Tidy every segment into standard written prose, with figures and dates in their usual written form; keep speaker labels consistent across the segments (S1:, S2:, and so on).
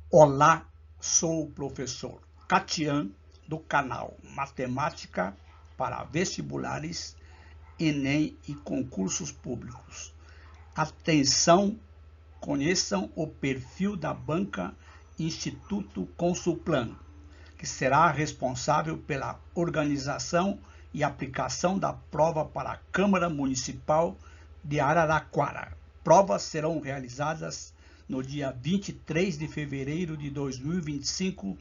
S1: Olá, sou o professor Catian do canal Matemática para Vestibulares, Enem e Concursos Públicos. Atenção, conheçam o perfil da banca Instituto Consulplan, que será responsável pela organização e aplicação da prova para a Câmara Municipal de Araraquara. Provas serão realizadas no dia 23 de fevereiro de 2025,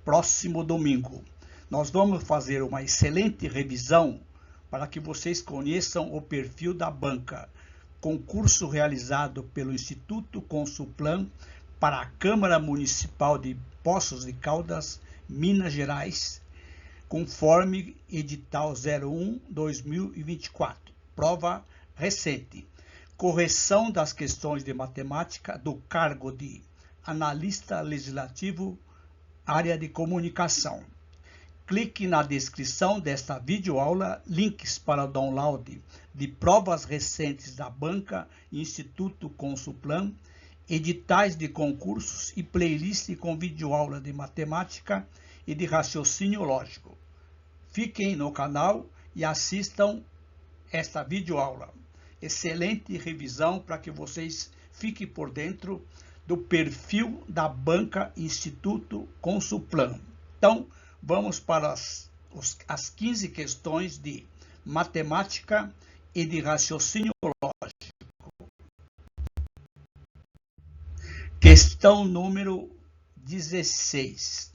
S1: próximo domingo. Nós vamos fazer uma excelente revisão para que vocês conheçam o perfil da banca. Concurso realizado pelo Instituto Consulplan para a Câmara Municipal de Poços de Caldas, Minas Gerais, conforme edital 01/2024. Prova recente. Correção das questões de matemática do cargo de analista legislativo, área de comunicação. Clique na descrição desta videoaula links para o download de provas recentes da banca Instituto Consulplan, editais de concursos e playlist com videoaula de matemática e de raciocínio lógico. Fiquem no canal e assistam esta videoaula. Excelente revisão para que vocês fiquem por dentro do perfil da banca Instituto Consulplan. Então, vamos para as 15 questões de matemática e de raciocínio lógico. Questão número 16.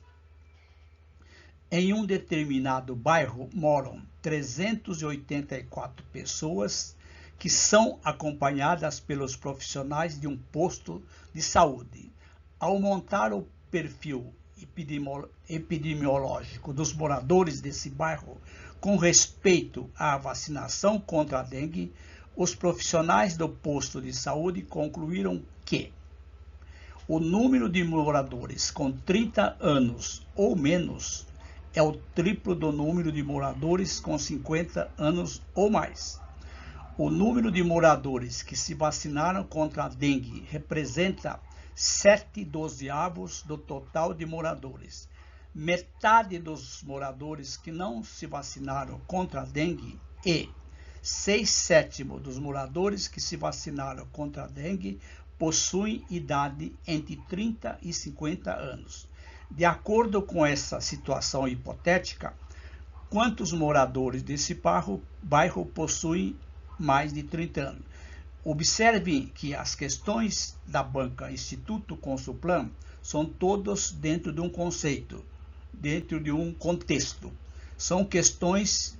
S1: Em um determinado bairro moram 384 pessoas que são acompanhadas pelos profissionais de um posto de saúde. Ao montar o perfil epidemiológico dos moradores desse bairro com respeito à vacinação contra a dengue, os profissionais do posto de saúde concluíram que o número de moradores com 30 anos ou menos é o triplo do número de moradores com 50 anos ou mais. O número de moradores que se vacinaram contra a dengue representa 7/12 do total de moradores. Metade dos moradores que não se vacinaram contra a dengue e 6/7 dos moradores que se vacinaram contra a dengue possuem idade entre 30 e 50 anos. De acordo com essa situação hipotética, quantos moradores desse bairro possuem mais de 30 anos? Observe que as questões da banca Instituto Consulplan são todas dentro de um conceito, dentro de um contexto. São questões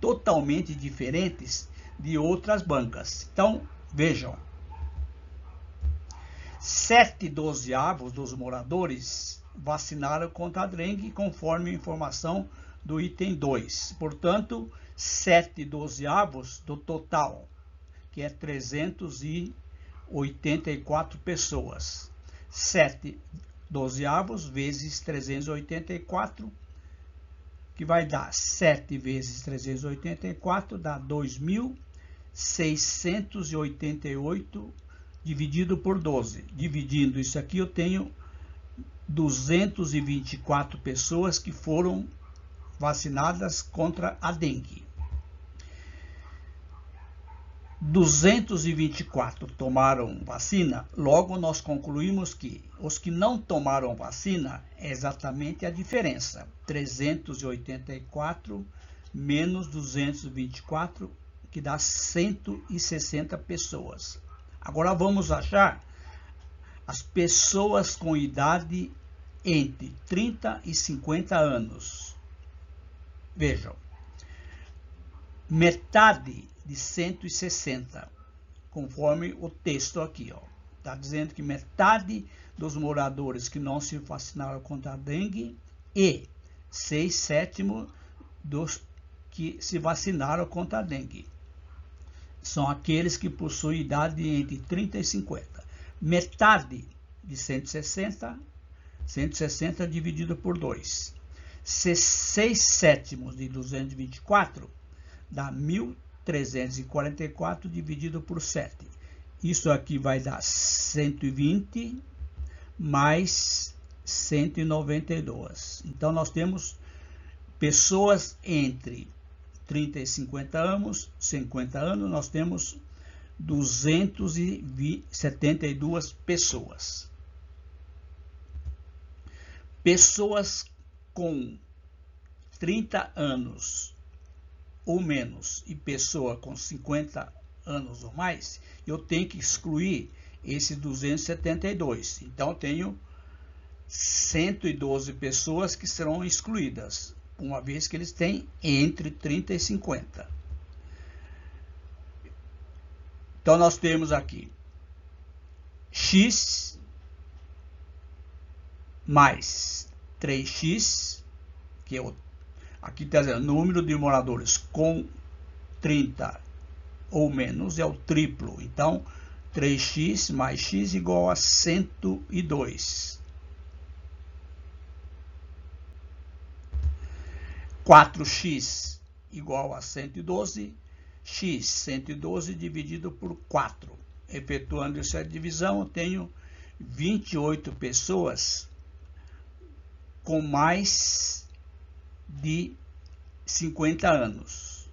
S1: totalmente diferentes de outras bancas. Então, vejam. 7/12 dos moradores vacinaram contra a dengue, conforme a informação do item 2. Portanto, 7/12 do total, que é 384 pessoas. 7/12 vezes 384, que vai dar 7 vezes 384, dá 2.688 dividido por 12. Dividindo isso aqui, eu tenho 224 pessoas que foram vacinadas contra a dengue. 224 tomaram vacina, logo nós concluímos que os que não tomaram vacina é exatamente a diferença. 384 menos 224, que dá 160 pessoas. Agora vamos achar as pessoas com idade entre 30 e 50 anos. Vejam, metade de 160, conforme o texto aqui, está dizendo que metade dos moradores que não se vacinaram contra a dengue e 6/7 dos que se vacinaram contra a dengue são aqueles que possuem idade entre 30 e 50. Metade de 160 dividido por 2. 6/7 de 224 dá 1.344 dividido por 7. Isso aqui vai dar 120 mais 192. Então, nós temos pessoas entre 30 e 50 anos, nós temos 272 pessoas. Pessoas com 30 anos ou menos e pessoa com 50 anos ou mais, eu tenho que excluir esse 272. Então, eu tenho 112 pessoas que serão excluídas, uma vez que eles têm entre 30 e 50. Então, nós temos aqui x mais 3x, que é aqui está dizendo número de moradores com 30 ou menos, é o triplo. Então, 3x mais x igual a 102. 4x igual a 112, x 112 dividido por 4. Efetuando essa divisão, eu tenho 28 pessoas com mais de 50 anos.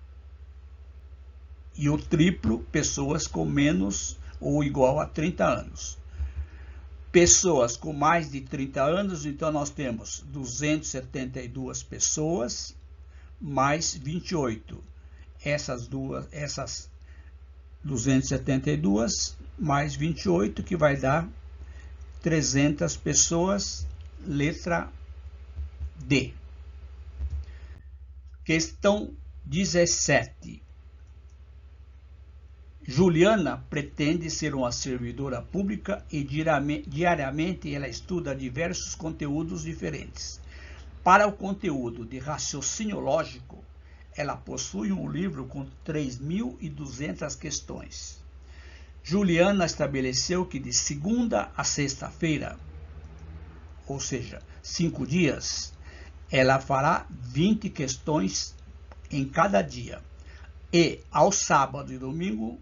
S1: E o triplo, pessoas com menos ou igual a 30 anos. Pessoas com mais de 30 anos, então nós temos 272 pessoas mais 28. Essas 272 mais 28, que vai dar 300 pessoas, letra D. Questão 17. Juliana pretende ser uma servidora pública e diariamente ela estuda diversos conteúdos diferentes. Para o conteúdo de raciocínio lógico, ela possui um livro com 3.200 questões. Juliana estabeleceu que de segunda a sexta-feira, ou seja, 5 dias, ela fará 20 questões em cada dia. E ao sábado e domingo,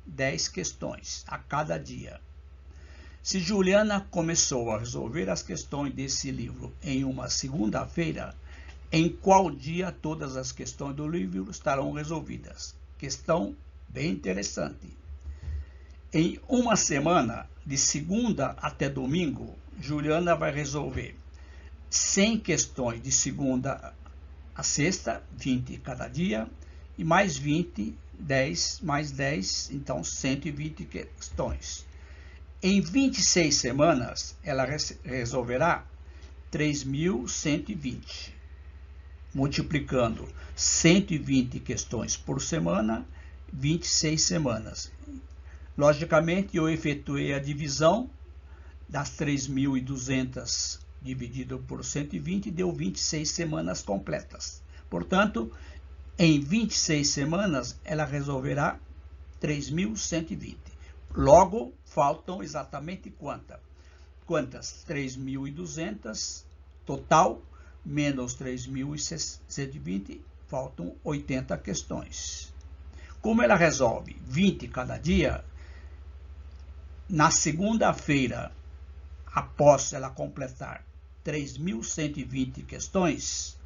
S1: 10 questões a cada dia. Se Juliana começou a resolver as questões desse livro em uma segunda-feira, em qual dia todas as questões do livro estarão resolvidas? Questão bem interessante. Em uma semana, de segunda até domingo, Juliana vai resolver 100 questões de segunda a sexta, 20 cada dia, e mais 20, 10 mais 10, então 120 questões. Em 26 semanas, ela resolverá 3.120, multiplicando 120 questões por semana, 26 semanas. Logicamente, eu efetuei a divisão das 3.200 dividido por 120, deu 26 semanas completas. Portanto, em 26 semanas, ela resolverá 3.120. Logo, faltam exatamente quantas? 3.200 total, menos 3.120, faltam 80 questões. Como ela resolve 20 cada dia, na segunda-feira, após ela completar 3.120 questões,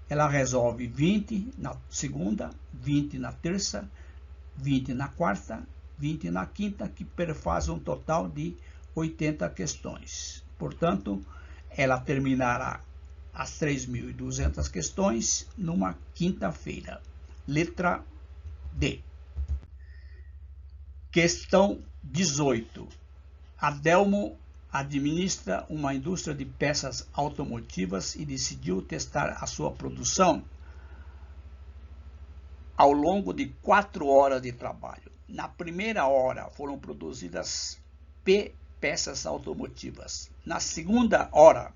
S1: ela resolve 20 na segunda, 20 na terça, 20 na quarta, 20 na quinta, que perfaz um total de 80 questões. Portanto, ela terminará as 3.200 questões numa quinta-feira. Letra D. Questão 18. Adelmo administra uma indústria de peças automotivas e decidiu testar a sua produção ao longo de 4 horas de trabalho. Na primeira hora foram produzidas P peças automotivas. Na segunda hora,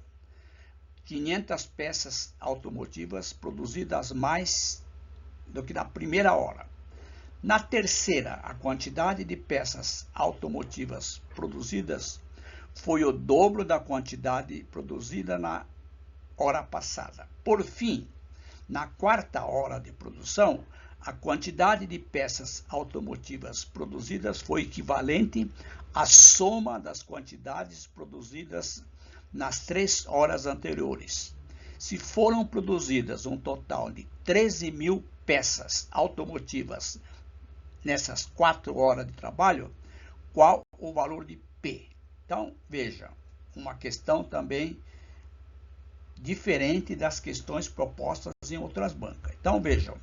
S1: 500 peças automotivas produzidas mais do que na primeira hora. Na terceira, a quantidade de peças automotivas produzidas foi o dobro da quantidade produzida na hora passada. Por fim, na quarta hora de produção, a quantidade de peças automotivas produzidas foi equivalente a soma das quantidades produzidas nas 3 horas anteriores. Se foram produzidas um total de 13.000 peças automotivas nessas 4 horas de trabalho, qual o valor de P? Então, veja, uma questão também diferente das questões propostas em outras bancas. Então, vejam,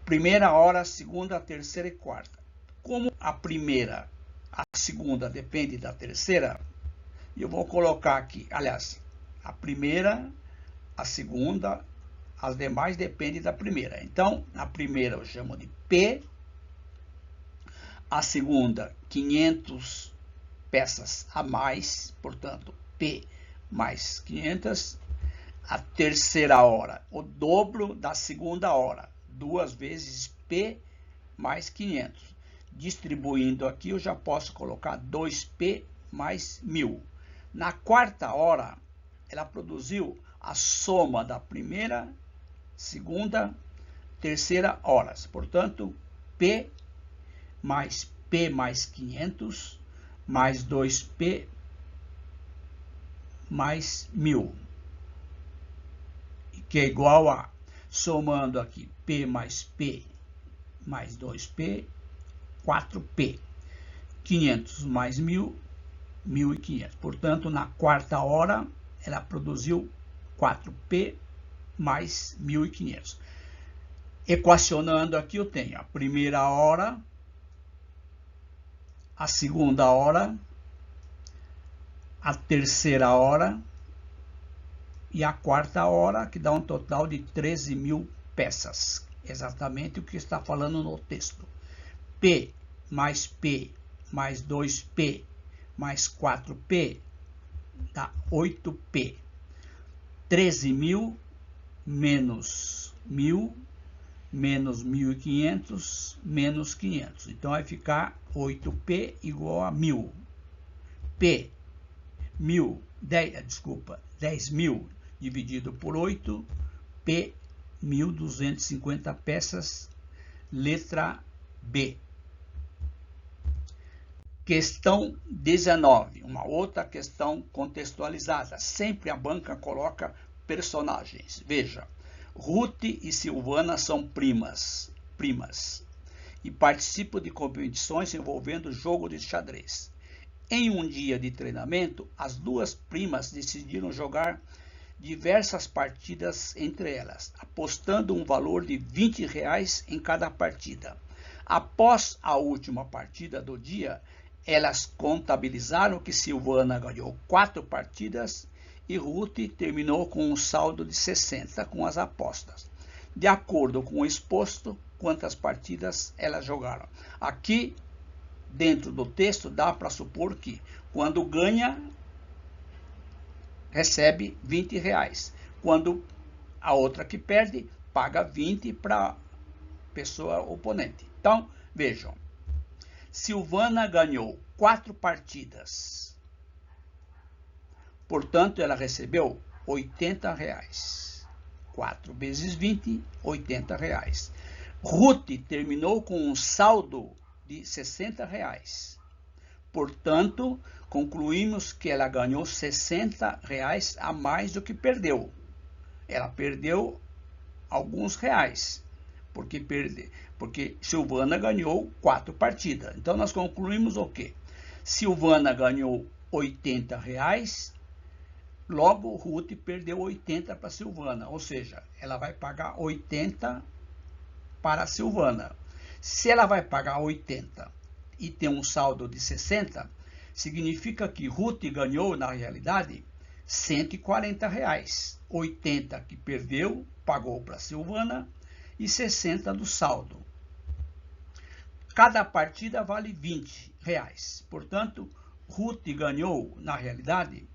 S1: primeira hora, segunda, terceira e quarta. Como a primeira, a segunda depende da terceira, eu vou colocar aqui, aliás, a primeira, a segunda, as demais dependem da primeira. Então, a primeira eu chamo de P, a segunda, 500 peças a mais, portanto, P mais 500. A terceira hora, o dobro da segunda hora, 2 vezes P mais 500. Distribuindo aqui, eu já posso colocar 2P mais 1.000. Na quarta hora, ela produziu a soma da primeira, segunda, terceira horas. Portanto, P mais 500 mais 2P mais 1.000, que é igual a, somando aqui, P mais 2P, 4P. 500 mais 1.000, 1.500. Portanto, na quarta hora, ela produziu 4P mais 1.500. Equacionando aqui, eu tenho a primeira hora, a segunda hora, a terceira hora e a quarta hora, que dá um total de 13.000 peças. Exatamente o que está falando no texto. P mais 2P mais 4P dá 8P. 13.000 menos 1.000 menos 1.500 menos 500. Então vai ficar 8P igual a 1.000. P, 10.000 dividido por 8, P, 1.250 peças, letra B. Questão 19, uma outra questão contextualizada. Sempre a banca coloca personagens. Veja, Ruth e Silvana são primas e participam de competições envolvendo jogo de xadrez. Em um dia de treinamento, as duas primas decidiram jogar diversas partidas entre elas, apostando um valor de R$20 em cada partida. Após a última partida do dia, elas contabilizaram que Silvana ganhou 4 partidas e Ruth terminou com um saldo de 60 com as apostas. De acordo com o exposto, quantas partidas elas jogaram. Aqui, dentro do texto, dá para supor que quando ganha, recebe R$20. Quando a outra que perde, paga 20 para a pessoa oponente. Então, vejam. Silvana ganhou 4 partidas. Portanto, ela recebeu R$80. 4 vezes 20, R$80. Ruth terminou com um saldo de R$60. Portanto, concluímos que ela ganhou R$60 a mais do que perdeu. Ela perdeu alguns reais, porque Silvana ganhou 4 partidas. Então, nós concluímos o quê? Silvana ganhou R$80, logo Ruth perdeu 80 para Silvana, ou seja, ela vai pagar 80 para Silvana. Se ela vai pagar 80 e tem um saldo de 60, significa que Ruth ganhou, na realidade, R$140. 80 que perdeu, pagou para Silvana, e 60 do saldo. Cada partida vale R$20. Portanto, Ruth ganhou, na realidade,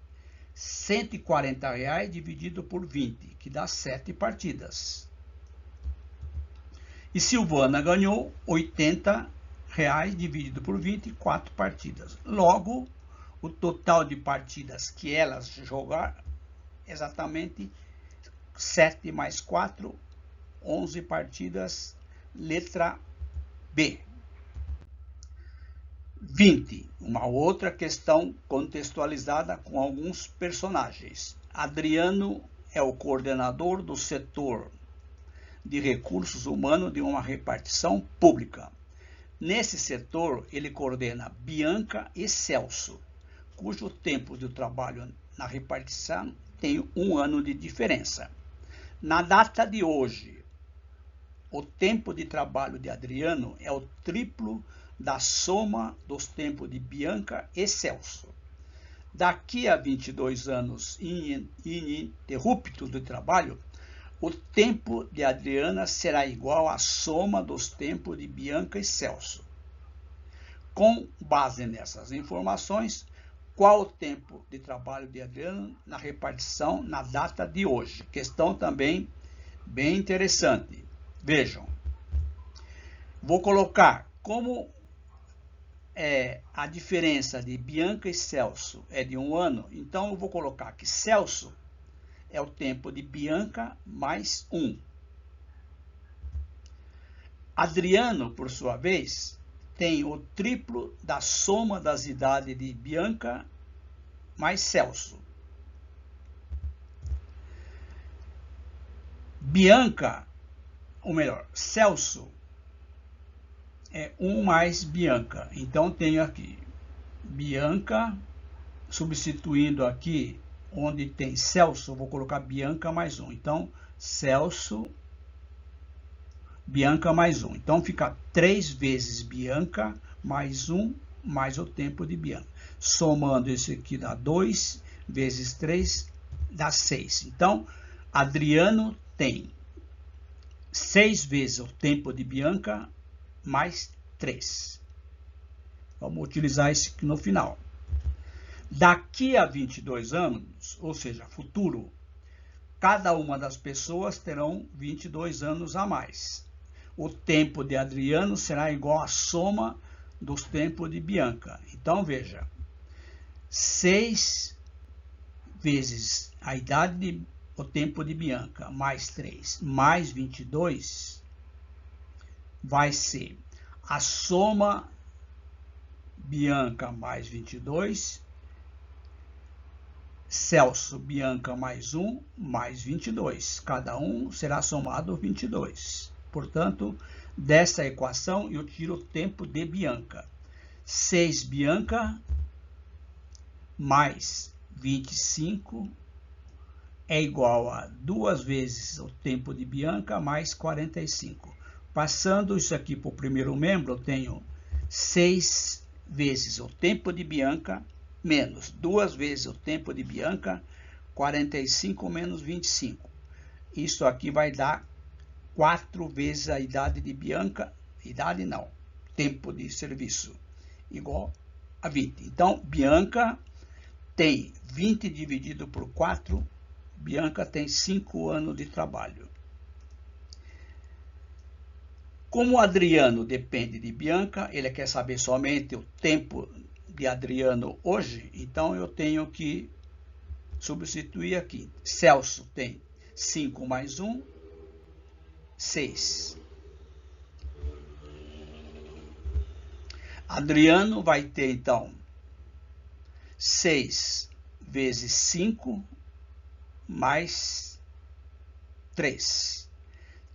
S1: R$140 dividido por 20, que dá 7 partidas. E Silvana ganhou R$80 dividido por 20, 4 partidas. Logo, o total de partidas que elas jogaram, exatamente 7 mais 4, 11 partidas, letra B. 20. Uma outra questão contextualizada com alguns personagens. Adriano é o coordenador do setor de recursos humanos de uma repartição pública. Nesse setor, ele coordena Bianca e Celso, cujo tempo de trabalho na repartição tem 1 ano de diferença. Na data de hoje, o tempo de trabalho de Adriano é o triplo da soma dos tempos de Bianca e Celso. Daqui a 22 anos ininterruptos de trabalho, o tempo de Adriana será igual à soma dos tempos de Bianca e Celso. Com base nessas informações, qual o tempo de trabalho de Adriano na repartição na data de hoje? Questão também bem interessante. Vejam, vou colocar como a diferença de Bianca e Celso é de 1 ano, então eu vou colocar que Celso é o tempo de Bianca mais 1. Adriano, por sua vez, tem o triplo da soma das idades de Bianca mais Celso. Bianca, ou melhor, Celso é 1 mais Bianca. Então, tenho aqui Bianca, substituindo aqui onde tem Celso, vou colocar Bianca mais 1. Então, Celso, Bianca mais 1. Então, fica 3 vezes Bianca mais 1, mais o tempo de Bianca. Somando isso aqui dá 2 vezes 3, dá 6. Então, Adriano tem 6 vezes o tempo de Bianca mais 3. Vamos utilizar isso aqui no final. Daqui a 22 anos, ou seja, futuro, cada uma das pessoas terão 22 anos a mais. O tempo de Adriano será igual à soma dos tempos de Bianca. Então, veja, 6 vezes a idade o tempo de Bianca, mais 3, mais 22, vai ser a soma Bianca mais 22, Celso, Bianca mais 1, mais 22. Cada um será somado 22. Portanto, dessa equação eu tiro o tempo de Bianca. 6 Bianca mais 25 é igual a 2 vezes o tempo de Bianca mais 45. Passando isso aqui para o primeiro membro, eu tenho 6 vezes o tempo de Bianca menos 2 vezes o tempo de Bianca, 45 menos 25. Isso aqui vai dar 4 vezes a idade de Bianca, idade não, tempo de serviço, igual a 20. Então, Bianca tem 20 dividido por 4, Bianca tem 5 anos de trabalho. Como o Adriano depende de Bianca, ele quer saber somente o tempo de Adriano hoje, então eu tenho que substituir aqui. Celso tem 5 mais 1, 6. Adriano vai ter, então, 6 vezes 5 mais 3.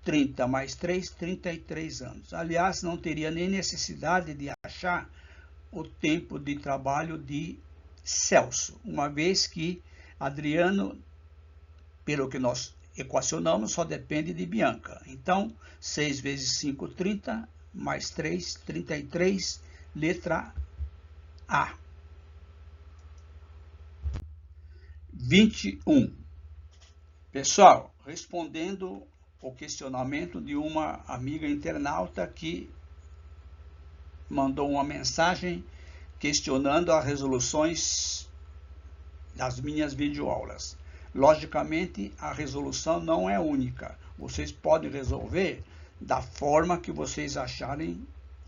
S1: 30 mais 3, 33 anos. Aliás, não teria nem necessidade de achar o tempo de trabalho de Celso, uma vez que Adriano, pelo que nós equacionamos, só depende de Bianca. Então, 6 vezes 5, 30, mais 3, 33, letra A. 21. Pessoal, respondendo o questionamento de uma amiga internauta que mandou uma mensagem questionando as resoluções das minhas videoaulas. Logicamente, a resolução não é única. Vocês podem resolver da forma que vocês acharem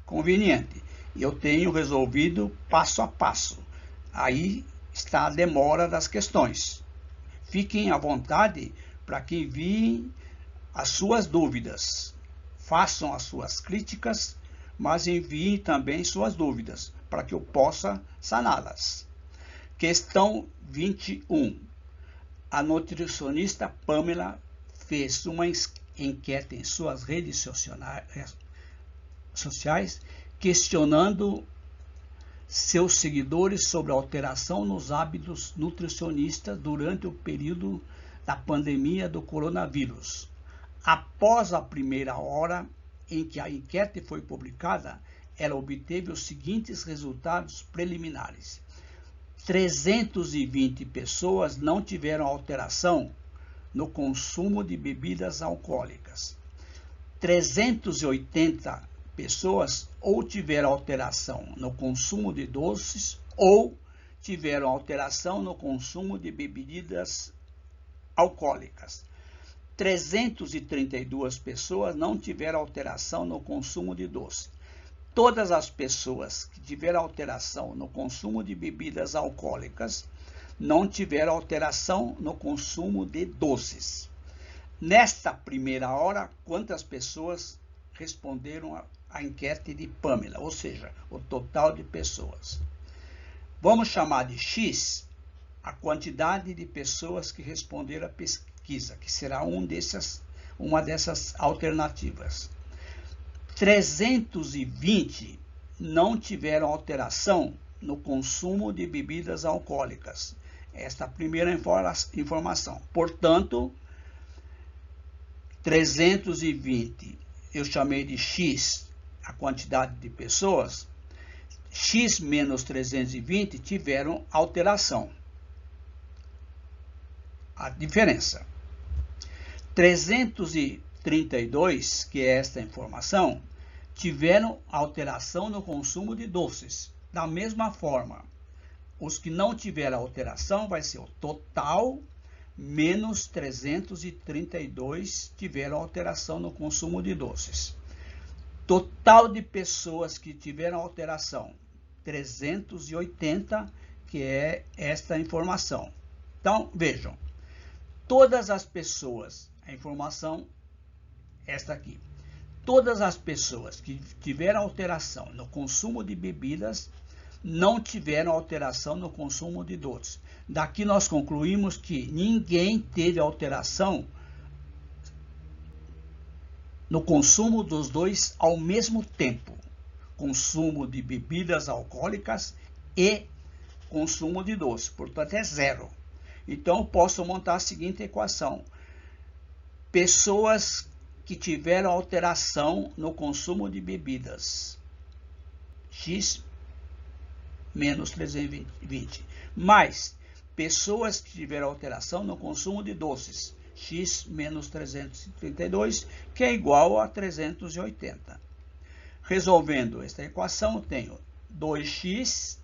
S1: conveniente. Eu tenho resolvido passo a passo. Aí está a demora das questões. Fiquem à vontade para que enviem as suas dúvidas. Façam as suas críticas, mas enviem também suas dúvidas, para que eu possa saná-las. Questão 21. A nutricionista Pamela fez uma enquete em suas redes sociais questionando seus seguidores sobre a alteração nos hábitos nutricionistas durante o período da pandemia do coronavírus. Após a primeira hora em que a enquete foi publicada, ela obteve os seguintes resultados preliminares. 320 pessoas não tiveram alteração no consumo de bebidas alcoólicas. 380 pessoas ou tiveram alteração no consumo de doces ou tiveram alteração no consumo de bebidas alcoólicas. 332 pessoas não tiveram alteração no consumo de doce. Todas as pessoas que tiveram alteração no consumo de bebidas alcoólicas não tiveram alteração no consumo de doces. Nesta primeira hora, quantas pessoas responderam a enquete de Pamela, ou seja, o total de pessoas? Vamos chamar de X a quantidade de pessoas que responderam a pesquisa, que será uma dessas alternativas. 320 não tiveram alteração no consumo de bebidas alcoólicas. Esta é a primeira informação. Portanto, 320 eu chamei de X a quantidade de pessoas. X menos 320 tiveram alteração. A diferença. 332, que é esta informação, tiveram alteração no consumo de doces. Da mesma forma, os que não tiveram alteração vai ser o total menos 332 tiveram alteração no consumo de doces. Total de pessoas que tiveram alteração, 380, que é esta informação. Então, vejam, todas as pessoas, a informação esta aqui, todas as pessoas que tiveram alteração no consumo de bebidas não tiveram alteração no consumo de doces. Daqui nós concluímos que ninguém teve alteração no consumo dos dois ao mesmo tempo. Consumo de bebidas alcoólicas e consumo de doce. Portanto, é zero. Então, eu posso montar a seguinte equação. Pessoas que tiveram alteração no consumo de bebidas. X menos 320. Mais pessoas que tiveram alteração no consumo de doces. X menos 332, que é igual a 380. Resolvendo esta equação, eu tenho 2x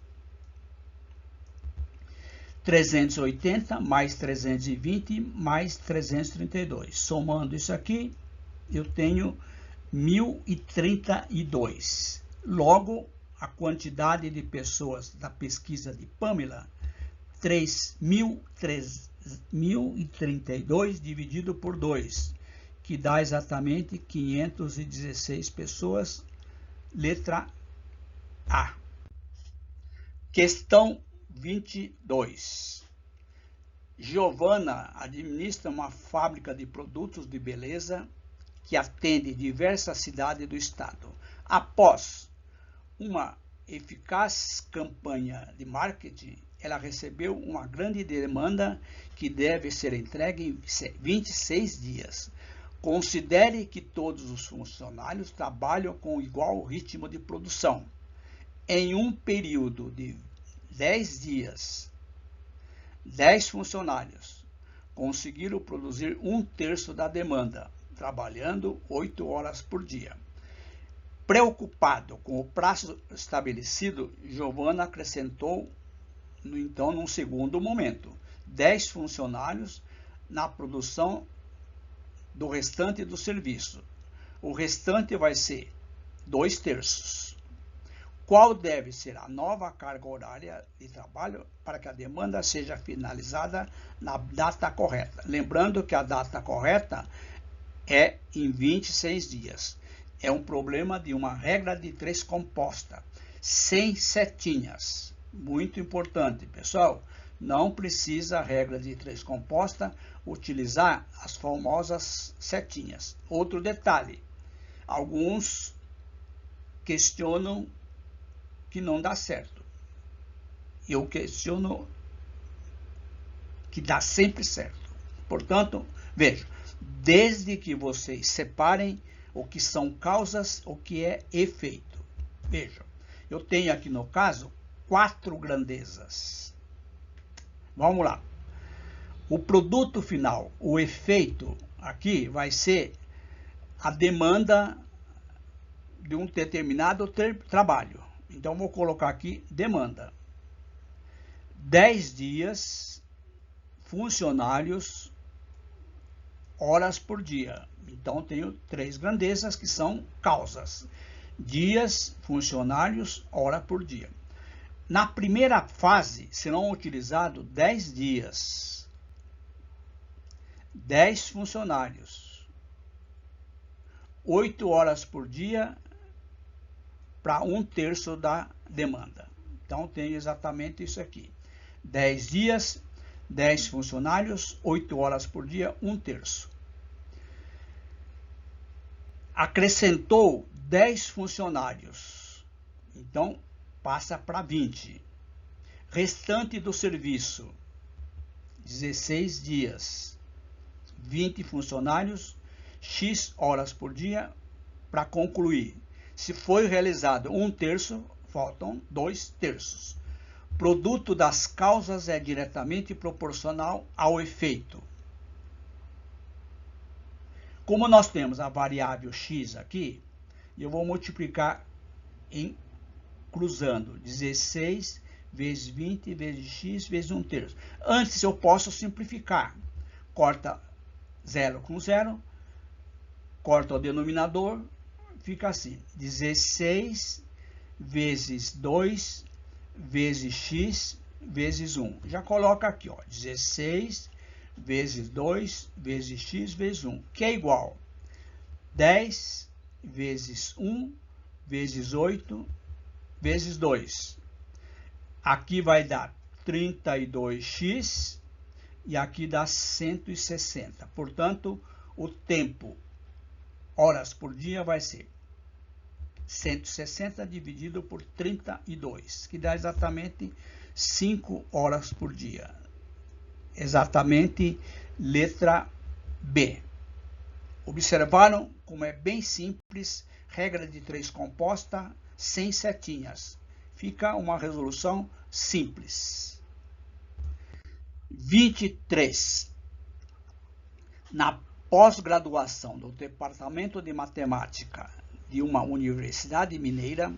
S1: 380 mais 320 mais 332. Somando isso aqui, eu tenho 1032. Logo, a quantidade de pessoas da pesquisa de Pamela, 3.032 dividido por 2, que dá exatamente 516 pessoas, letra A. Questão 22. Giovana administra uma fábrica de produtos de beleza que atende diversas cidades do estado. Após uma eficaz campanha de marketing, ela recebeu uma grande demanda que deve ser entregue em 26 dias. Considere que todos os funcionários trabalham com igual ritmo de produção. Em um período de 10 dias, 10 funcionários conseguiram produzir 1/3 da demanda, trabalhando 8 horas por dia. Preocupado com o prazo estabelecido, Giovana acrescentou, num segundo momento, 10 funcionários na produção do restante do serviço. O restante vai ser 2/3. Qual deve ser a nova carga horária de trabalho para que a demanda seja finalizada na data correta? Lembrando que a data correta é em 26 dias. É um problema de uma regra de 3 composta. sem setinhas. Muito importante, pessoal. Não precisa a regra de 3 composta utilizar as famosas setinhas. Outro detalhe, alguns questionam que não dá certo. Eu questiono que dá sempre certo. Portanto, vejam, desde que vocês separem o que são causas, o que é efeito. Vejam, eu tenho aqui no caso 4 grandezas. Vamos lá. O produto final, o efeito aqui vai ser a demanda de um determinado trabalho. Então, vou colocar aqui demanda. 10 dias, funcionários, horas por dia. Então, tenho 3 grandezas que são causas. Dias, funcionários, hora por dia. Na primeira fase, serão utilizados 10 dias, 10 funcionários, 8 horas por dia para 1/3 da demanda. Então, tenho exatamente isso aqui. 10 dias, 10 funcionários, 8 horas por dia, 1/3. Acrescentou 10 funcionários. Então, passa para 20. Restante do serviço, 16 dias, 20 funcionários, X horas por dia para concluir. Se foi realizado 1/3, faltam 2/3. Produto das causas é diretamente proporcional ao efeito. Como nós temos a variável x aqui, eu vou multiplicar em cruzando 16 vezes 20 vezes x vezes 1/3. Antes eu posso simplificar. Corta 0 com 0, corta o denominador, fica assim. 16 vezes 2 vezes x vezes 1. Já coloca aqui, ó, 16 vezes 2 vezes x vezes 1, que é igual 10 vezes 1 vezes 8 vezes 2. Aqui vai dar 32x e aqui dá 160. Portanto, o tempo, horas por dia, vai ser 160 dividido por 32, que dá exatamente 5 horas por dia. Exatamente letra B. Observaram como é bem simples, regra de 3 composta, sem setinhas. Fica uma resolução simples. 23. Na pós-graduação do Departamento de Matemática de uma universidade mineira,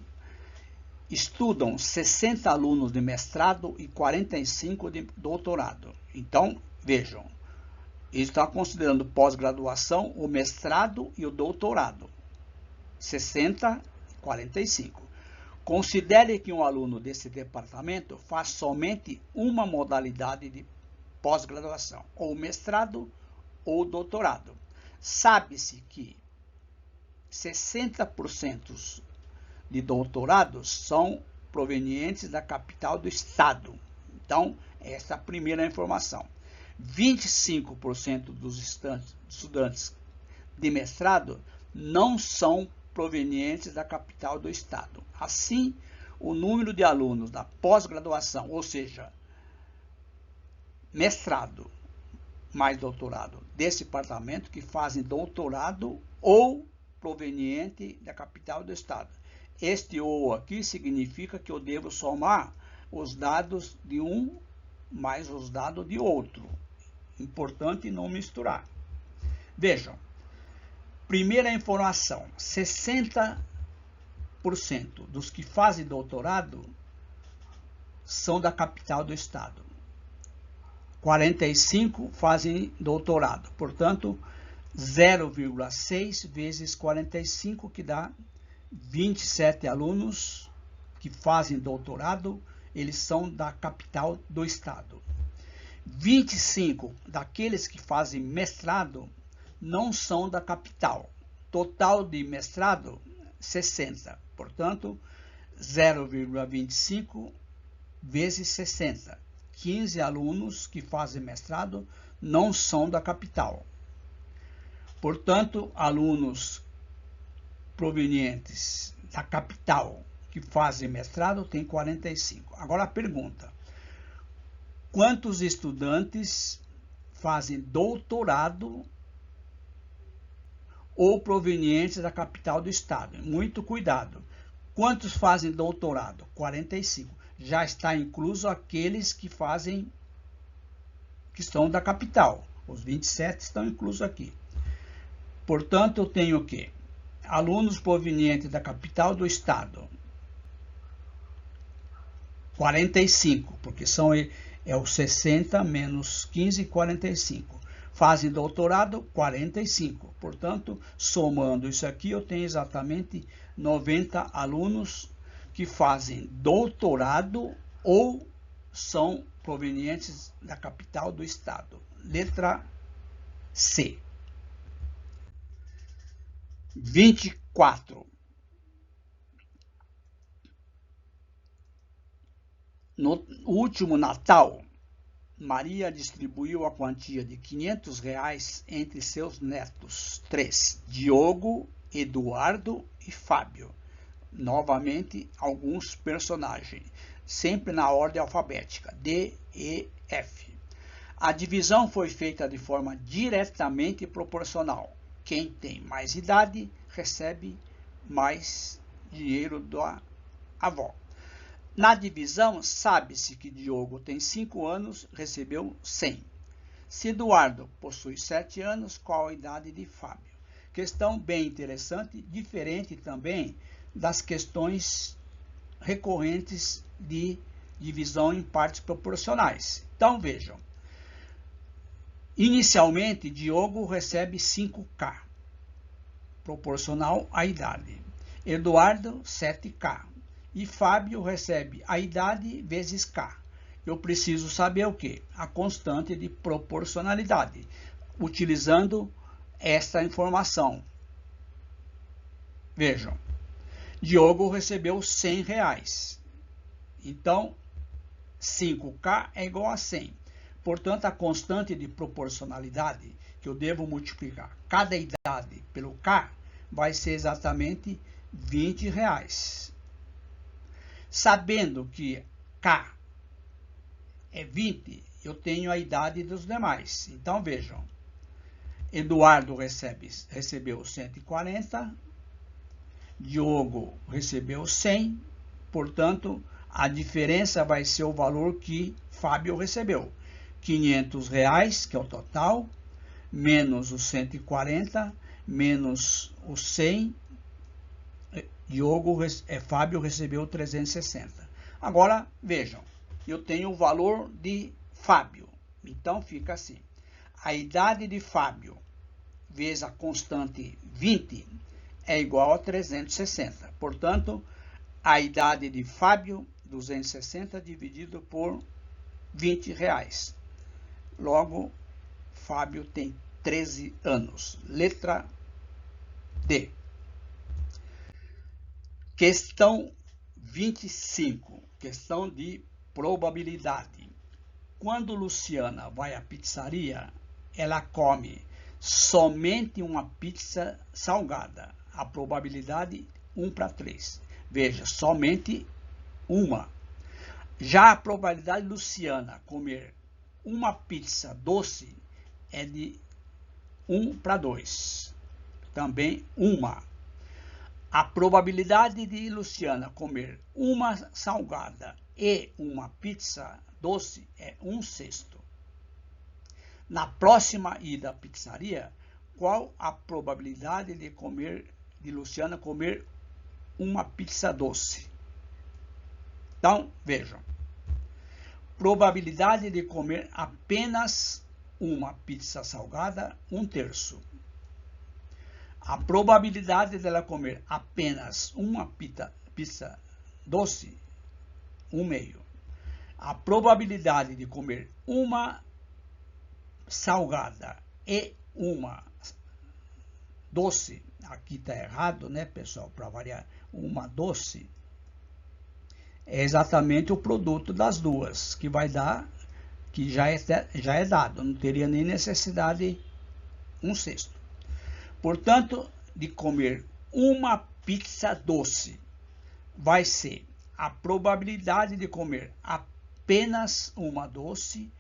S1: estudam 60 alunos de mestrado e 45 de doutorado. Então, vejam, ele está considerando pós-graduação o mestrado e o doutorado. 60 e 45. Considere que um aluno desse departamento faz somente uma modalidade de pós-graduação, ou mestrado ou doutorado. Sabe-se que 60% de doutorados são provenientes da capital do estado. Então, essa é a primeira informação. 25% dos estudantes de mestrado não são provenientes da capital do estado. Assim, o número de alunos da pós-graduação, ou seja, mestrado mais doutorado desse departamento que fazem doutorado ou proveniente da capital do estado. Este ou aqui significa que eu devo somar os dados de um mais os dados de outro. Importante não misturar. Vejam, primeira informação, 60% dos que fazem doutorado são da capital do estado. 45 fazem doutorado, portanto, 0,6 vezes 45, que dá 27 alunos que fazem doutorado, eles são da capital do estado. 25 daqueles que fazem mestrado não são da capital. Total de mestrado, 60. Portanto, 0,25 vezes 60. 15 alunos que fazem mestrado não são da capital. Portanto, alunos provenientes da capital que fazem mestrado tem 45. Agora a pergunta: quantos estudantes fazem doutorado ou provenientes da capital do estado? Muito cuidado. Quantos fazem doutorado? 45. Já está incluso aqueles que estão da capital. Os 27 estão inclusos aqui. Portanto, eu tenho o quê? Alunos provenientes da capital do estado. 45, porque é o 60 menos 15, 45. Fazem doutorado, 45. Portanto, somando isso aqui, eu tenho exatamente 90 alunos que fazem doutorado ou são provenientes da capital do estado. Letra C. 24. No último Natal, Maria distribuiu a quantia de R$500 entre seus netos, 3, Diogo, Eduardo e Fábio. Novamente, alguns personagens, sempre na ordem alfabética, D, E, F. A divisão foi feita de forma diretamente proporcional. Quem tem mais idade recebe mais dinheiro da avó. Na divisão, sabe-se que Diogo tem 5 anos, recebeu 100. Se Eduardo possui 7 anos, qual a idade de Fábio? Questão bem interessante, diferente também das questões recorrentes de divisão em partes proporcionais. Então, vejam. Inicialmente, Diogo recebe 5K, proporcional à idade. Eduardo, 7K. E Fábio recebe a idade vezes K. Eu preciso saber o quê? A constante de proporcionalidade, utilizando esta informação. Vejam, Diogo recebeu R$100. Então, 5K é igual a 100. Portanto, a constante de proporcionalidade que eu devo multiplicar cada idade pelo K vai ser exatamente R$20. Sabendo que K é 20, eu tenho a idade dos demais. Então, vejam, Eduardo recebeu 140, Diogo recebeu 100, portanto, a diferença vai ser o valor que Fábio recebeu. R$500, que é o total, menos os 140, menos os 100, Fábio recebeu 360. Agora, vejam, eu tenho o valor de Fábio. Então, fica assim. A idade de Fábio vezes a constante 20 é igual a 360. Portanto, a idade de Fábio, 260 dividido por R$20. Logo, Fábio tem 13 anos. Letra D. Questão 25. Questão de probabilidade. Quando Luciana vai à pizzaria, ela come somente uma pizza salgada. A probabilidade 1/3. Veja, somente uma. Já a probabilidade de Luciana comer uma pizza doce é de 1/2. Também uma. A probabilidade de Luciana comer uma salgada e uma pizza doce é 1/6. Na próxima ida à pizzaria, qual a probabilidade de Luciana comer uma pizza doce? Então, vejam. Probabilidade de comer apenas uma pizza salgada, 1/3. A probabilidade dela comer apenas uma pizza doce, 1/2. A probabilidade de comer uma salgada e uma doce, aqui está errado, né, pessoal, para variar, uma doce, é exatamente o produto das duas, que vai dar, que já é dado, não teria nem necessidade um sexto. Portanto, de comer uma pizza doce vai ser a probabilidade de comer apenas uma doce,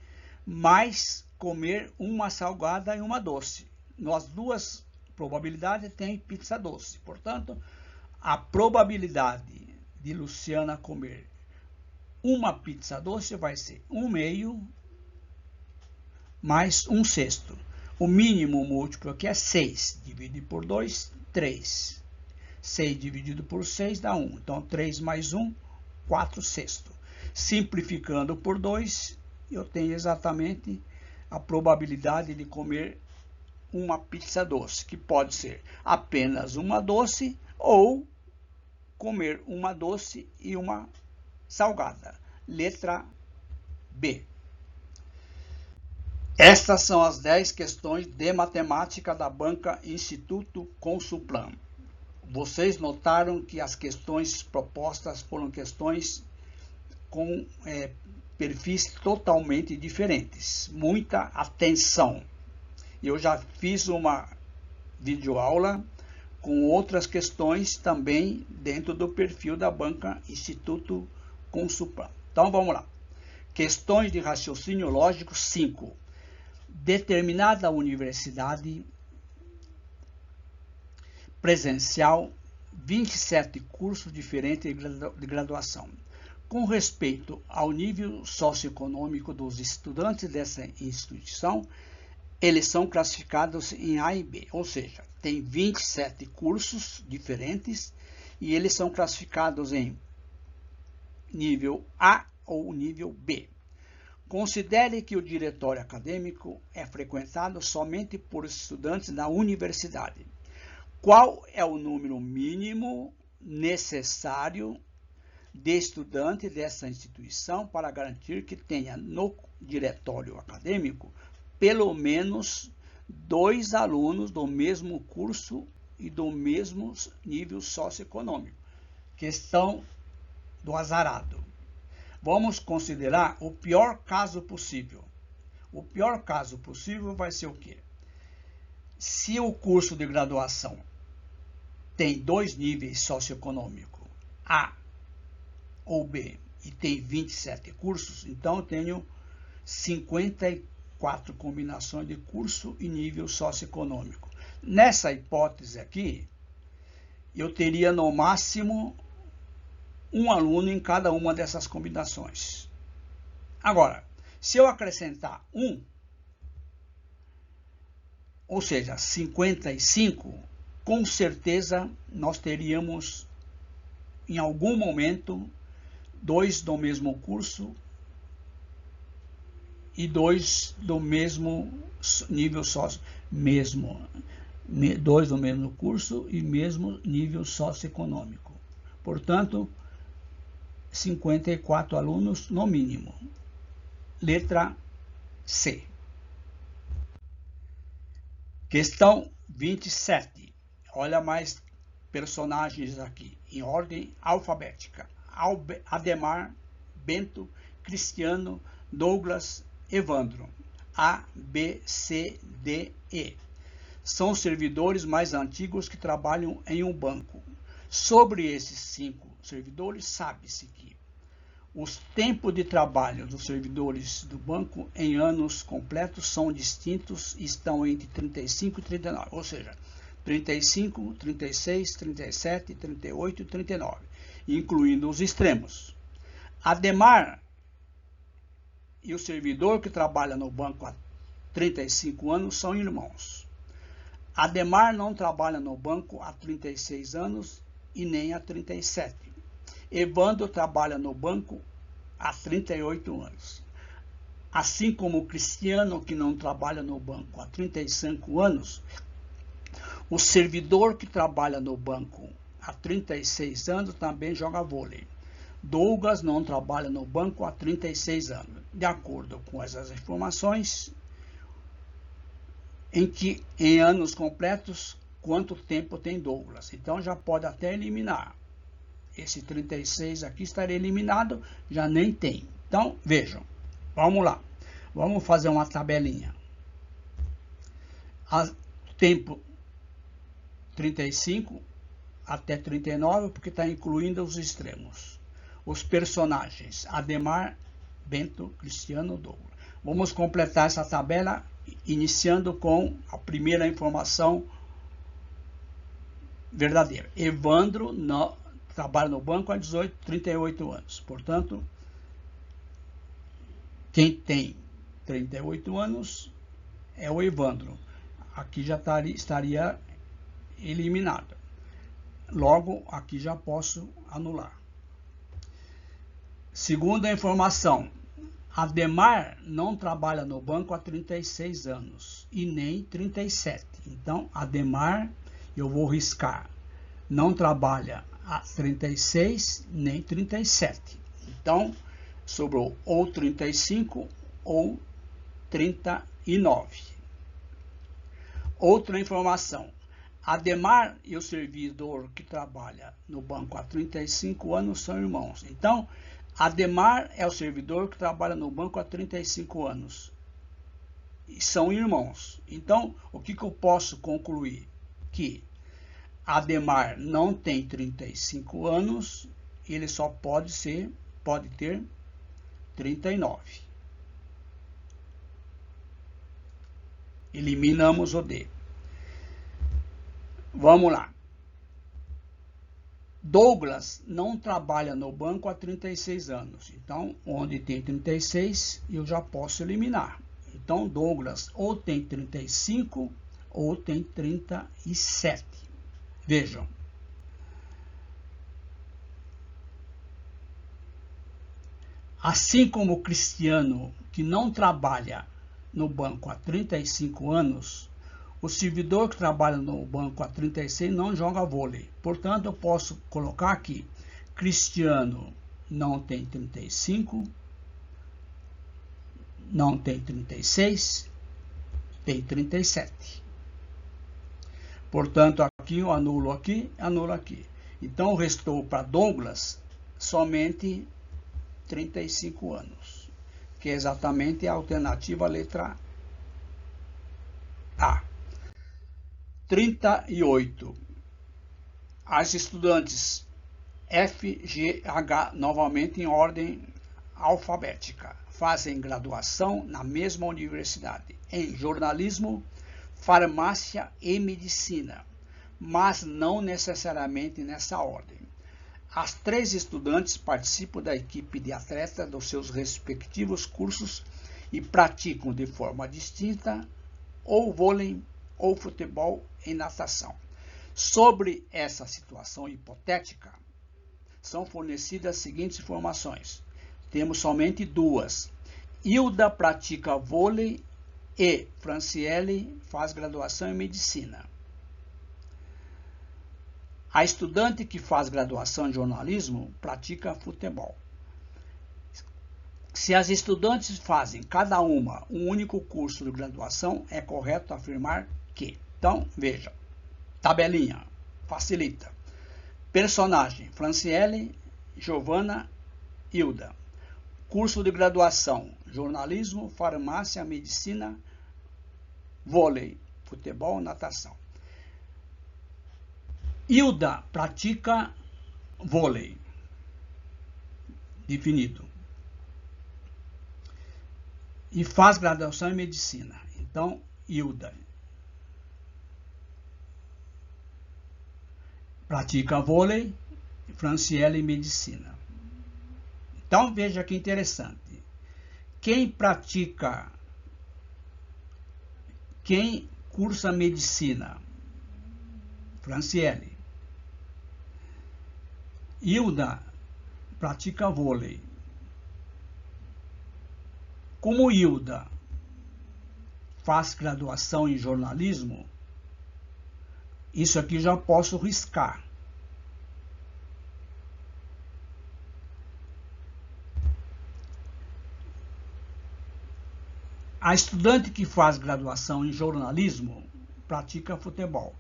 S1: mais comer uma salgada e uma doce. Nas duas probabilidades tem pizza doce. Portanto, a probabilidade de Luciana comer uma pizza doce vai ser 1/2 mais 1/6. O mínimo múltiplo aqui é 6. Divide por 2, 3. 6 dividido por 6 dá 1. Então, 3 mais 1, 4/6. Simplificando por 2, eu tenho exatamente a probabilidade de comer uma pizza doce, que pode ser apenas uma doce ou comer uma doce e uma salgada. Letra B. Estas são as 10 questões de matemática da banca Instituto Consulplan. Vocês notaram que as questões propostas foram questões com perfis totalmente diferentes. Muita atenção! Eu já fiz uma videoaula com outras questões também dentro do perfil da banca Instituto Consulplan. Então vamos lá. Questões de raciocínio lógico 5. Determinada universidade presencial, 27 cursos diferentes de graduação. Com respeito ao nível socioeconômico dos estudantes dessa instituição, eles são classificados em A e B, ou seja, tem 27 cursos diferentes e eles são classificados em nível A ou nível B. Considere que o diretório acadêmico é frequentado somente por estudantes da universidade. Qual é o número mínimo necessário de estudantes dessa instituição para garantir que tenha no diretório acadêmico pelo menos 2 alunos do mesmo curso e do mesmo nível socioeconômico? Questão do azarado. Vamos considerar o pior caso possível. O pior caso possível vai ser o quê? Se o curso de graduação tem 2 níveis socioeconômicos, A ou B, e tem 27 cursos, então eu tenho 54 combinações de curso e nível socioeconômico. Nessa hipótese aqui, eu teria no máximo um aluno em cada uma dessas combinações. Agora, se eu acrescentar 1, ou seja, 55, com certeza nós teríamos em algum momento 2 do mesmo curso e 2 do mesmo nível sócio, 2 do mesmo curso e mesmo nível socioeconômico. Portanto, 54 alunos no mínimo. Letra C. Questão 27. Olha mais personagens aqui, em ordem alfabética. Ademar, Bento, Cristiano, Douglas, Evandro. A, B, C, D, E. São os servidores mais antigos que trabalham em um banco. Sobre esses 5 servidores, sabe-se que os tempos de trabalho dos servidores do banco em anos completos são distintos e estão entre 35 e 39, ou seja, 35, 36, 37, 38 e 39, incluindo os extremos. Ademar e o servidor que trabalha no banco há 35 anos são irmãos. Ademar não trabalha no banco há 36 anos e nem há 37. Evandro trabalha no banco há 38 anos. Assim como o Cristiano, que não trabalha no banco há 35 anos, o servidor que trabalha no banco há 36 anos também joga vôlei. Douglas não trabalha no banco há 36 anos. De acordo com essas informações, em anos completos, quanto tempo tem Douglas? Então já pode até eliminar. esse 36 aqui estaria eliminado, já nem tem. Então, vejam, vamos lá. Vamos fazer uma tabelinha. Tempo 35 até 39, porque está incluindo os extremos. Os personagens, Ademar, Bento, Cristiano, Douglas. Vamos completar essa tabela, iniciando com a primeira informação verdadeira. Evandro trabalha no banco há 38 anos. Portanto, quem tem 38 anos é o Evandro. Aqui já estaria eliminado. Logo, aqui já posso anular. Segunda informação. Ademar não trabalha no banco há 36 anos e nem 37. Então, Ademar, eu vou riscar. Não trabalha há 36 nem 37. Então, sobrou ou 35 ou 39. Outra informação. Ademar e o servidor que trabalha no banco há 35 anos são irmãos. Então, Ademar é o servidor que trabalha no banco há 35 anos. E são irmãos. Então, o que eu posso concluir? Que Ademar não tem 35 anos, ele só pode ter 39. Eliminamos o D. Vamos lá. Douglas não trabalha no banco há 36 anos. Então, onde tem 36, eu já posso eliminar. Então, Douglas ou tem 35 ou tem 37. Vejam. Assim como o Cristiano, que não trabalha no banco há 35 anos, o servidor que trabalha no banco há 36 não joga vôlei. Portanto, eu posso colocar aqui, Cristiano não tem 35, não tem 36, tem 37. Portanto, aqui eu anulo aqui, anulo aqui. Então, restou para Douglas somente 35 anos, que é exatamente a alternativa letra A. 38. As estudantes F, G, H, novamente em ordem alfabética, fazem graduação na mesma universidade, em jornalismo, farmácia e medicina, mas não necessariamente nessa ordem. As 3 estudantes participam da equipe de atletas dos seus respectivos cursos e praticam de forma distinta ou vôlei ou futebol e natação. Sobre essa situação hipotética, são fornecidas as seguintes informações. Temos somente 2. Hilda pratica vôlei e Franciele faz graduação em medicina. A estudante que faz graduação em jornalismo pratica futebol. Se as estudantes fazem cada uma um único curso de graduação, é correto afirmar que. Então, veja, tabelinha, facilita. Personagem, Franciele, Giovana, Hilda. Curso de graduação, jornalismo, farmácia, medicina, vôlei, futebol, natação. Hilda pratica vôlei. Definido. E faz graduação em medicina. Então, Hilda pratica vôlei, Franciele medicina. Então, veja que interessante. Quem cursa medicina? Franciele. Hilda pratica vôlei. Como Hilda faz graduação em jornalismo, isso aqui já posso riscar. A estudante que faz graduação em jornalismo pratica futebol.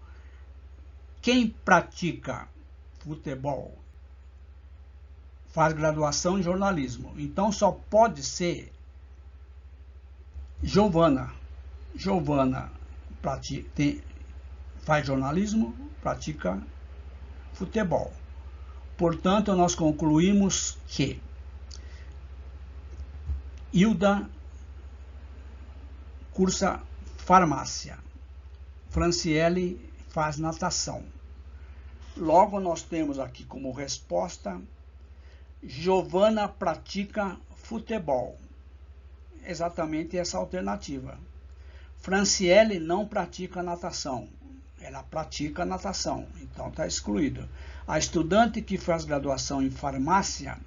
S1: Quem pratica futebol faz graduação em jornalismo. Então só pode ser Giovana. Giovana faz jornalismo, pratica futebol. Portanto, nós concluímos que Hilda cursa farmácia, Franciele faz natação. Logo, nós temos aqui como resposta: Giovana pratica futebol. Exatamente essa alternativa. Franciele não pratica natação. Ela pratica natação, então está excluído. A estudante que faz graduação em farmácia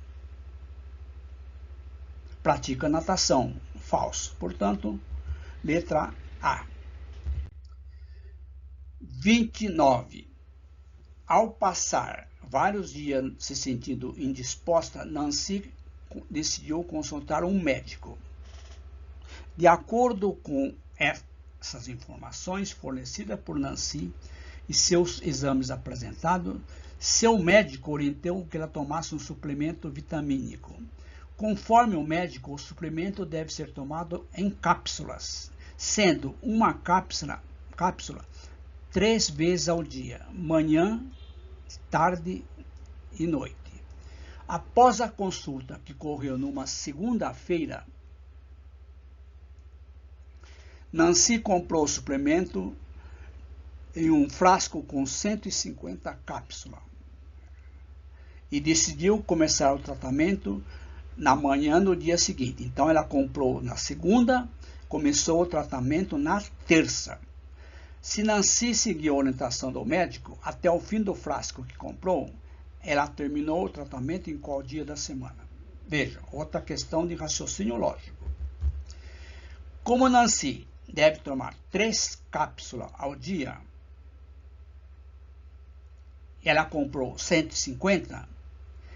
S1: pratica natação. Falso. Portanto, letra A. 29. Ao passar vários dias se sentindo indisposta, Nancy decidiu consultar um médico. De acordo com essas informações fornecidas por Nancy e seus exames apresentados, seu médico orientou que ela tomasse um suplemento vitamínico. Conforme o médico, o suplemento deve ser tomado em cápsulas, sendo uma cápsula 3 vezes ao dia, manhã, tarde e noite. Após a consulta, que ocorreu numa segunda-feira, Nancy comprou o suplemento em um frasco com 150 cápsulas e decidiu começar o tratamento na manhã do dia seguinte. Então ela comprou na segunda, começou o tratamento na terça. Se Nancy seguiu a orientação do médico, até o fim do frasco que comprou, ela terminou o tratamento em qual dia da semana? Veja, outra questão de raciocínio lógico. Como Nancy deve tomar 3 cápsulas ao dia, ela comprou 150,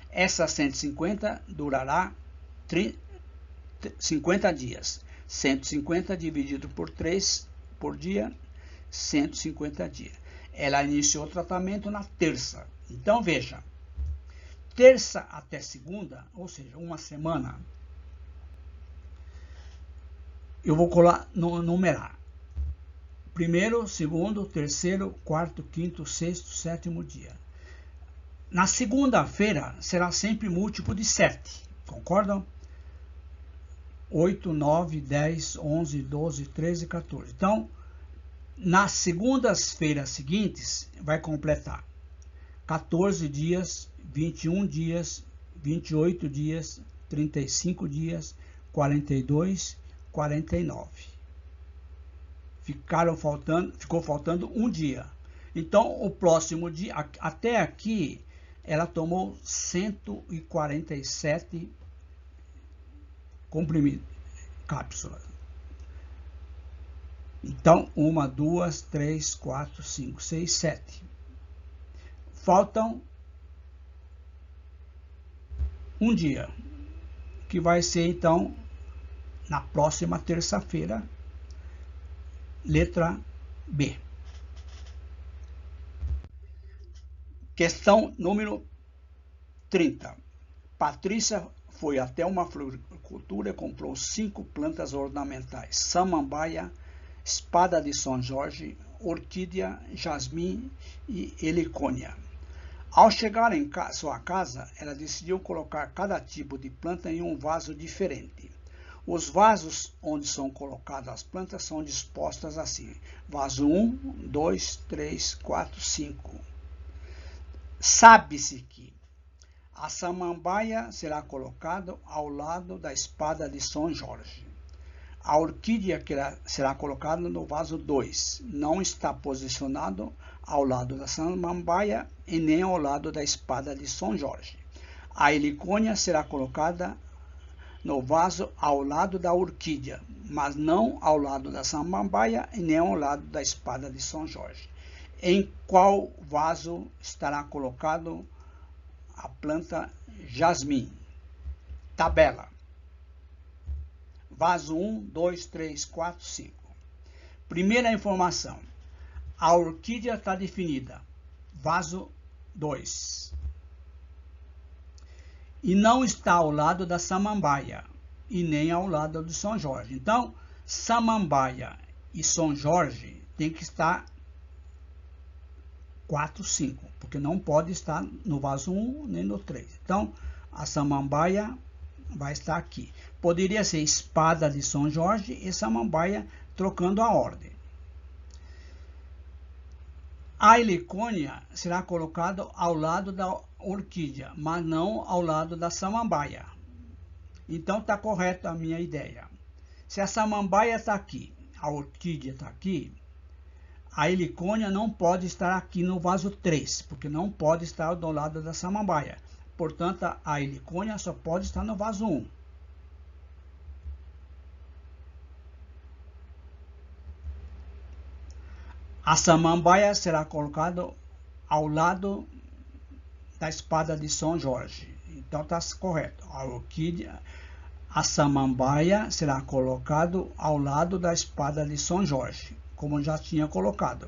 S1: essas 150 durará 50 dias. 150 dividido por 3 por dia, 150 dias. Ela iniciou o tratamento na terça. Então, veja, terça até segunda, ou seja, uma semana, eu vou numerar. Primeiro, segundo, terceiro, quarto, quinto, sexto, sétimo dia. Na segunda-feira será sempre múltiplo de 7. Concordam? 8, 9, 10, 11, 12, 13, 14. Então, nas segundas-feiras seguintes, vai completar 14 dias, 21 dias, 28 dias, 35 dias, 42, 49. Ficou faltando um dia. Então, o próximo dia, até aqui, ela tomou 147 comprimidos, cápsulas. Então, 1, 2, 3, 4, 5, 6, 7. Faltam um dia, que vai ser, então, na próxima terça-feira, letra B. Questão número 30. Patrícia foi até uma floricultura e comprou 5 plantas ornamentais: samambaia, espada de São Jorge, orquídea, jasmim e helicônia. Ao chegar em sua casa, ela decidiu colocar cada tipo de planta em um vaso diferente. Os vasos onde são colocadas as plantas são dispostas assim: vaso 1, 2, 3, 4, 5. Sabe-se que a samambaia será colocada ao lado da espada de São Jorge. A orquídea será colocada no vaso 2. Não está posicionado ao lado da samambaia e nem ao lado da espada de São Jorge. A helicônia será colocada no vaso ao lado da orquídea, mas não ao lado da samambaia e nem ao lado da espada de São Jorge. Em qual vaso estará colocado a planta jasmim? Tabela. Vaso 1, 2, 3, 4, 5. Primeira informação. A orquídea está definida. Vaso 2. e não está ao lado da Samambaia e nem ao lado de São Jorge. Então, Samambaia e São Jorge tem que estar 4, 5, porque não pode estar no vaso 1 nem no 3. Então, a Samambaia vai estar aqui. Poderia ser espada de São Jorge e Samambaia, trocando a ordem. A helicônia será colocado ao lado da orquídea, mas não ao lado da Samambaia. Então está correta a minha ideia. Se a Samambaia está aqui, a orquídea está aqui, a helicônia não pode estar aqui no vaso 3, porque não pode estar do lado da Samambaia. Portanto, a helicônia só pode estar no vaso 1. A Samambaia será colocada ao lado da espada de São Jorge. Então está correto. A orquídea, a Samambaia será colocado ao lado da espada de São Jorge, como já tinha colocado.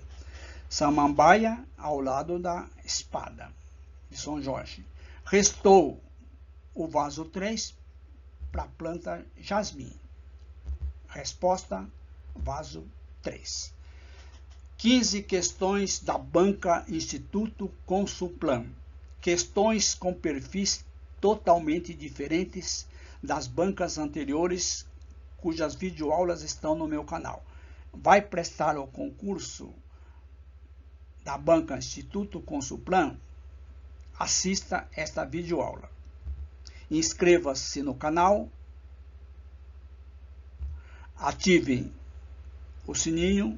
S1: Samambaia ao lado da espada de São Jorge. Restou o vaso 3 para a planta jasmim. Resposta, vaso 3. 15 questões da banca Instituto Consulplan. Questões com perfis totalmente diferentes das bancas anteriores, cujas videoaulas estão no meu canal. Vai prestar o concurso da banca Instituto Consulplan? Assista esta videoaula. Inscreva-se no canal, ative o sininho,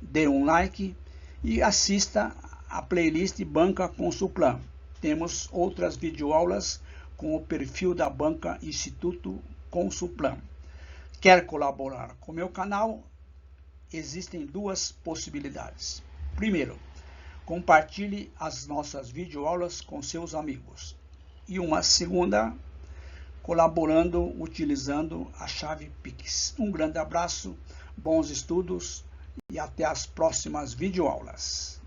S1: dê um like e assista a playlist Banca Consulplan. Temos outras videoaulas com o perfil da banca Instituto Consulplan. Quer colaborar com o meu canal? Existem duas possibilidades. Primeiro, compartilhe as nossas videoaulas com seus amigos. E uma segunda, colaborando utilizando a chave Pix. Um grande abraço, bons estudos e até as próximas videoaulas.